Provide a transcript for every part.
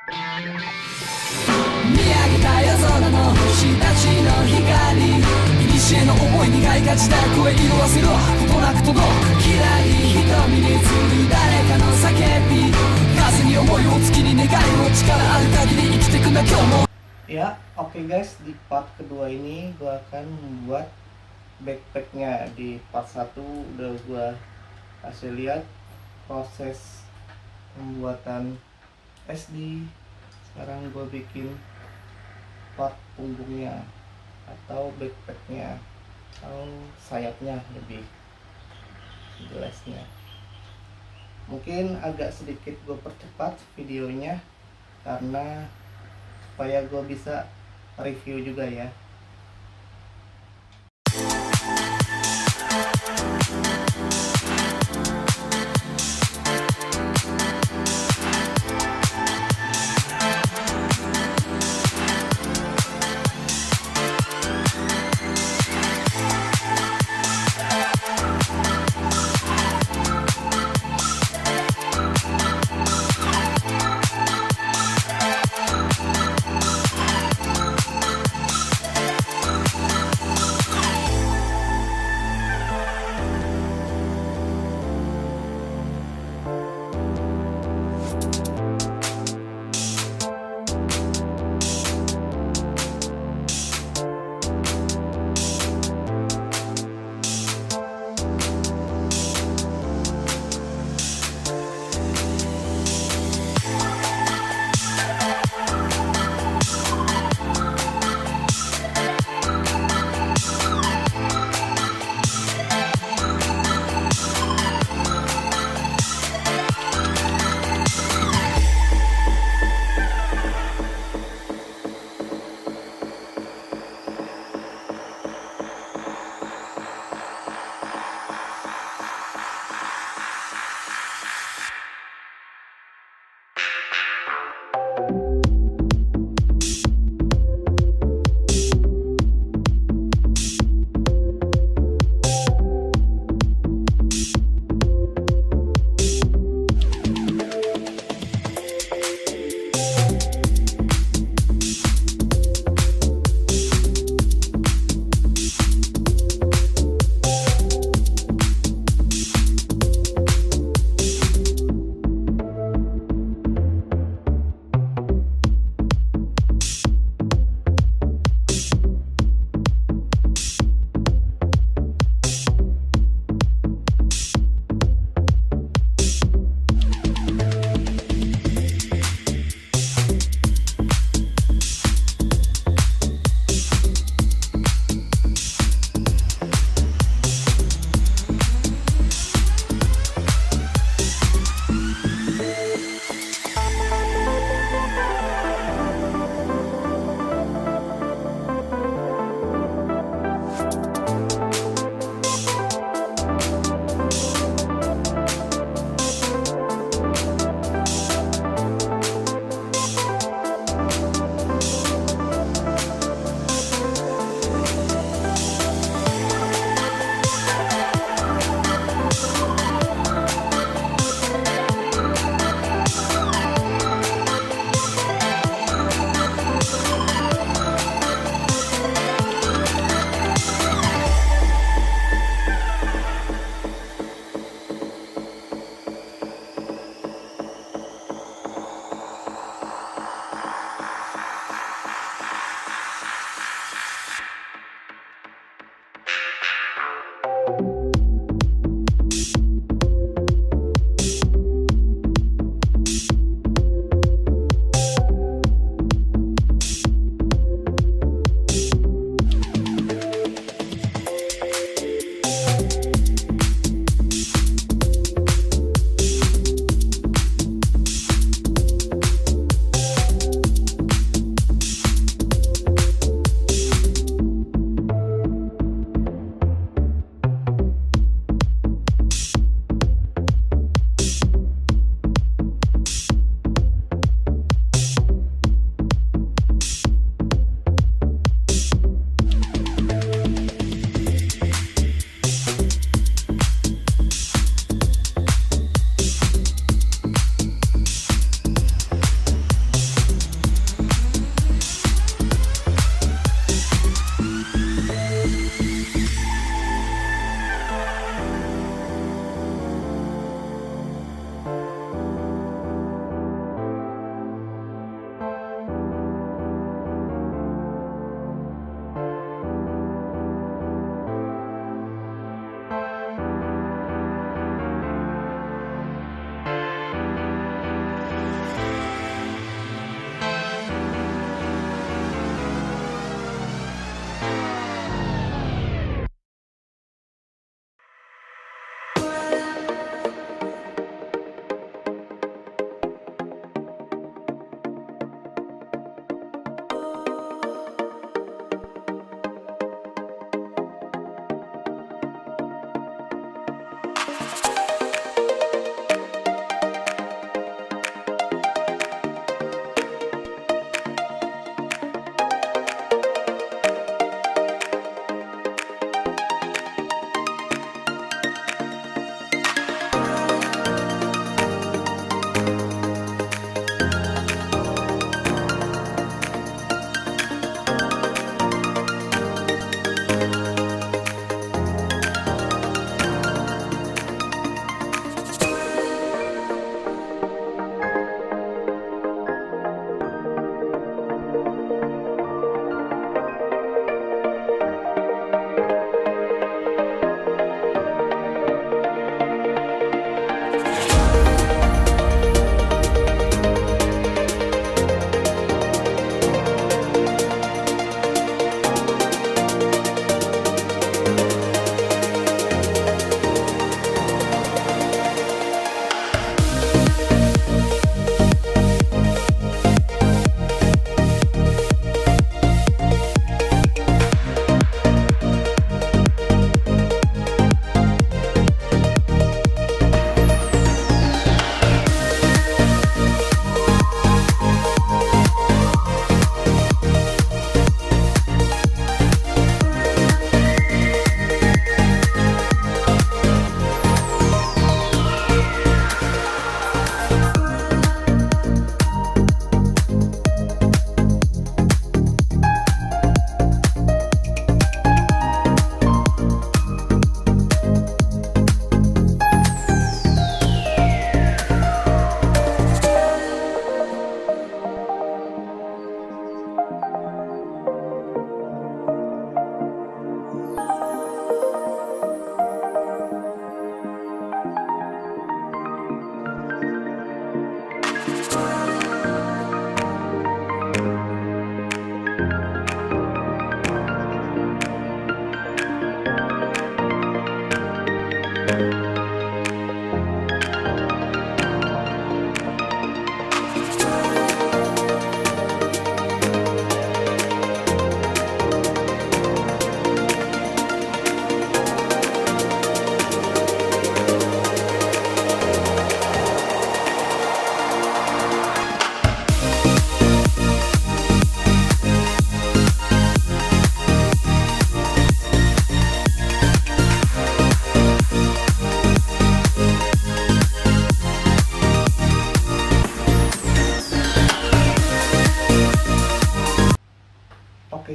見上げた夜空の星たちの光古の思い苦いがちだ声色あせろことなく届く嫌い瞳に映る誰かの叫び風に思いを月に願いを力ある限り生きてくんだ今日も。 Ya, oke guys, di part kedua ini gue akan membuat backpacknya. Di part 1 udah gue kasih lihat proses pembuatan SD. Sekarang gue bikin part punggungnya atau backpacknya atau sayapnya lebih jelasnya. Mungkin agak sedikit gue percepat videonya karena supaya gue bisa review juga ya.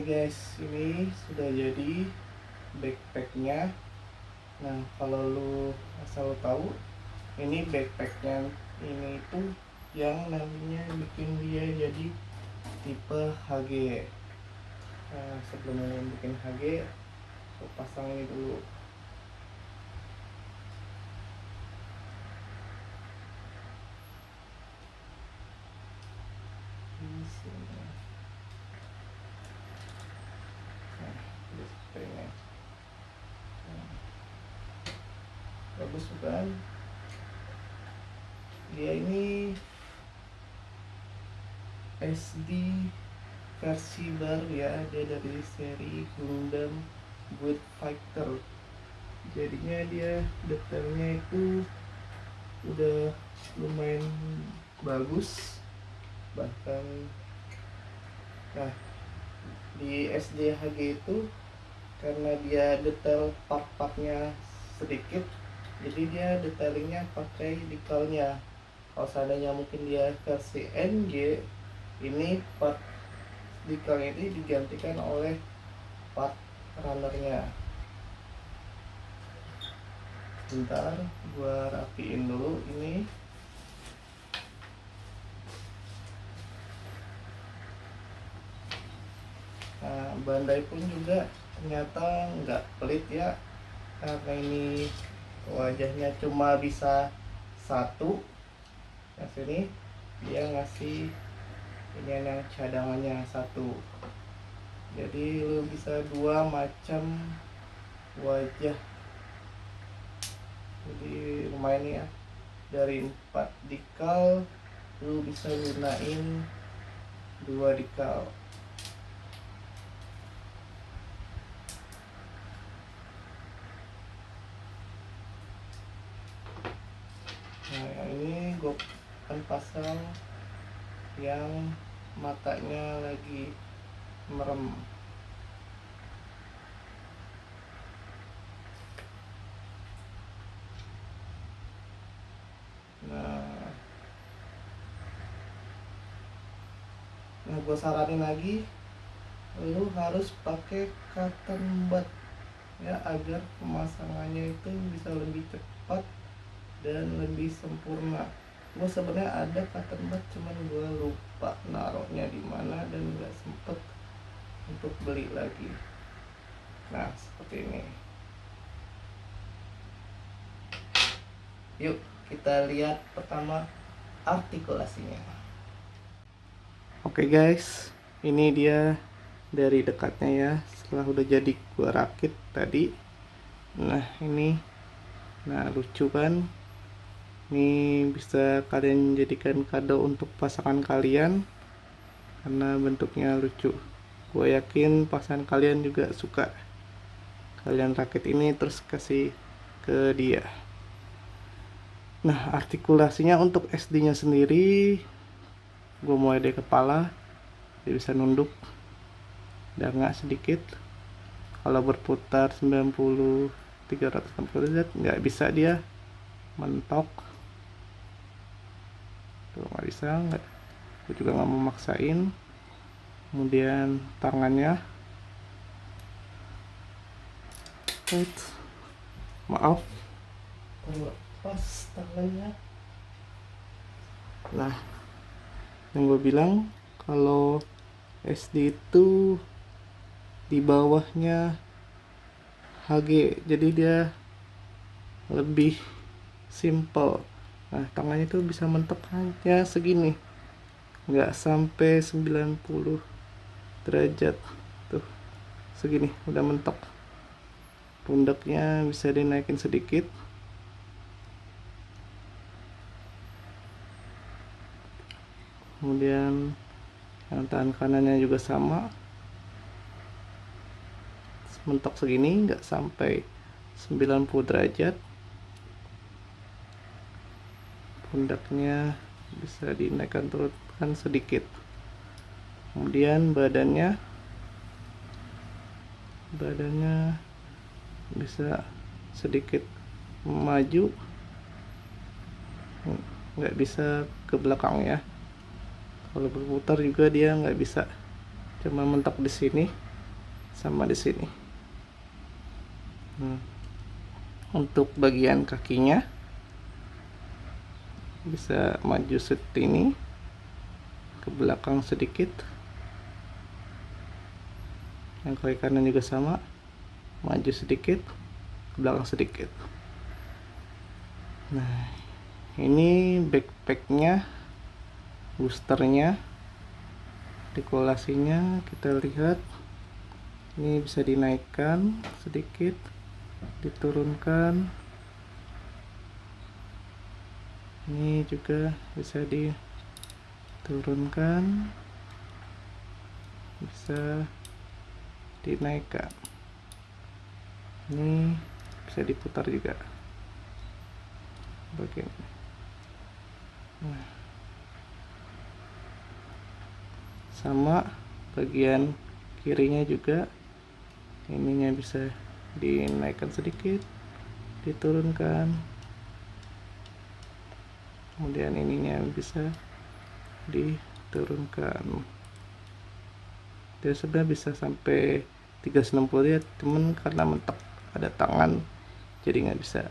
Oke guys, ini sudah jadi backpacknya. Nah, kalau lu asal tahu, ini backpacknya ini tuh yang nantinya bikin dia jadi tipe HG. Nah, sebelum bikin HG, aku pasang ini dulu. Di sini. Nah, displaynya. Nah, bagus bukan? Dia ini SD versi baru ya, dia dari seri Gundam Build Fighter. Jadinya dia detailnya itu udah lumayan bagus, bahkan nah di SDHG itu karena dia detail part-partnya sedikit, jadi dia detailingnya pakai decalnya. Kalau seandainya mungkin dia versi NG, ini part decal ini digantikan oleh part runnernya. Bentar, gua rapiin dulu ini. Nah, Bandai pun juga ternyata nggak pelit ya, karena ini wajahnya cuma bisa satu. Nah, sini dia ngasih ini yang cadangannya satu, jadi lu bisa dua macam wajah. Jadi lumayan ya, dari 4 decal lu bisa gunain 2 decal. Nah, ini gue akan pasang yang matanya lagi merem. Nah, gue saranin lagi, lu harus pakai cotton bud ya, agar pemasangannya itu bisa lebih cepat dan lebih sempurna. Gue sebenarnya ada cotton bud, cuman gue lupa naruhnya di mana dan nggak sempet untuk beli lagi. Nah, seperti ini. Yuk kita lihat pertama artikulasinya. Oke guys, ini dia dari dekatnya ya, setelah udah jadi gua rakit tadi. Nah ini, nah lucu kan, ini bisa kalian jadikan kado untuk pasangan kalian karena bentuknya lucu. Gue yakin pasangan kalian juga suka. Kalian rakit ini terus kasih ke dia. Nah, artikulasinya untuk SD nya sendiri, gue mulai dari kepala, dia bisa nunduk danga sedikit. Kalau berputar 90 360 derajat nggak bisa, dia mentok tuh, nggak bisa, nggak, gue juga nggak mau maksain. Kemudian tangannya, maaf pas tangannya. Nah, yang gue bilang kalau SD itu di bawahnya HG, jadi dia lebih simple. Nah, tangannya itu bisa mentok hanya segini, nggak sampai 90 derajat tuh, segini udah mentok. Pundaknya bisa dinaikin sedikit. Kemudian yang tangan kanannya juga sama, mentok segini, nggak sampai 90 derajat. Pundaknya bisa dinaikkan turunkan sedikit. Kemudian badannya bisa sedikit maju, nggak bisa ke belakang ya. Kalau berputar juga dia nggak bisa, cuma mentok di sini. sama di sini. Untuk bagian kakinya bisa maju seperti ini, ke belakang sedikit. Yang kaki kanan juga sama, maju sedikit, ke belakang sedikit. Nah, ini backpacknya, boosternya, artikulasinya kita lihat. Ini bisa dinaikkan sedikit, diturunkan. Ini juga bisa diturunkan, bisa dinaikkan. Ini bisa diputar juga bagian. Nah, sama bagian kirinya juga, ininya bisa dinaikkan sedikit, diturunkan, kemudian ininya bisa diturunkan. Dia sebenarnya bisa sampai 360 ya, cuman karena mentok ada tangan jadi nggak bisa.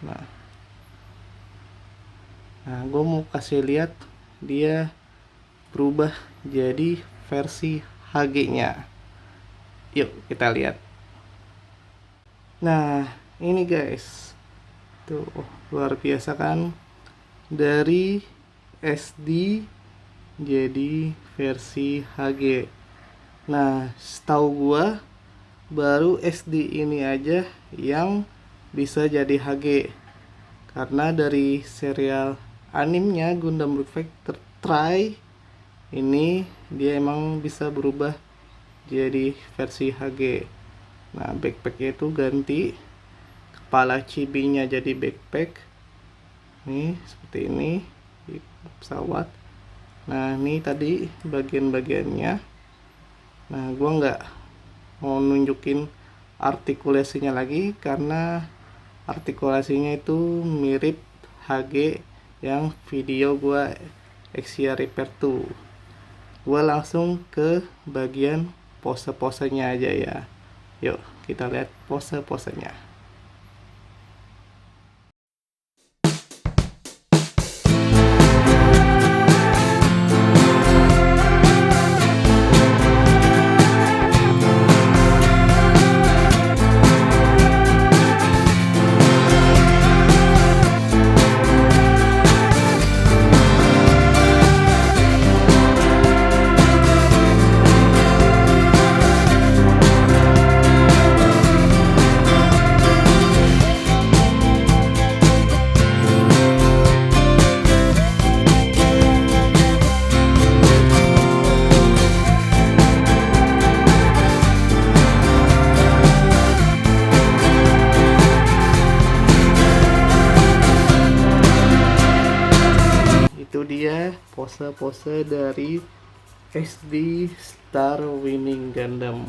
Nah, gue mau kasih lihat dia berubah jadi versi HG nya. Yuk kita lihat. Nah, ini guys, tuh luar biasa kan, dari SD jadi versi HG. Nah, setahu gua baru SD ini aja yang bisa jadi HG, karena dari serial animenya Gundam Refactor Try ini dia emang bisa berubah jadi versi HG. Nah, backpacknya itu ganti, kepala chibi-nya jadi backpack nih seperti ini di pesawat. Nah, ini tadi bagian-bagiannya. Nah, gua nggak mau nunjukin artikulasinya lagi karena artikulasinya itu mirip HG yang video gua Exia Repair 2. Gua langsung ke bagian pose-posenya aja ya. Yuk kita lihat pose-posenya. Itu dia pose-pose dari SD Star Winning Gundam.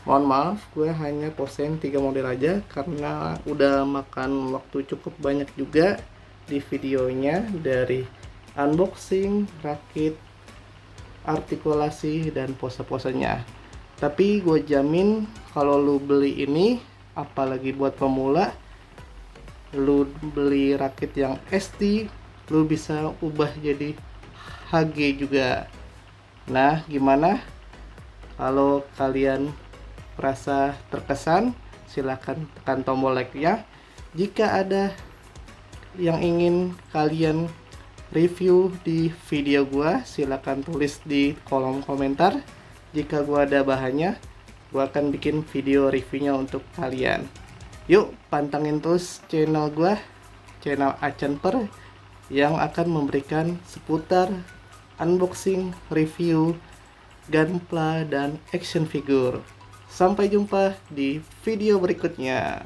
Mohon maaf, gue hanya posein 3 model aja karena udah makan waktu cukup banyak juga di videonya, dari unboxing, rakit, artikulasi, dan pose-posenya. Tapi gue jamin kalau lu beli ini, apalagi buat pemula, lu beli rakit yang SD, lu bisa ubah jadi HG juga. Nah, gimana? Kalau kalian merasa terkesan, silahkan tekan tombol like-nya. Jika ada yang ingin kalian review di video gua, silahkan tulis di kolom komentar. Jika gua ada bahannya, gua akan bikin video reviewnya untuk kalian. Yuk pantengin terus channel gua, channel Achenper, yang akan memberikan seputar unboxing, review, gunpla, dan action figure. Sampai jumpa di video berikutnya.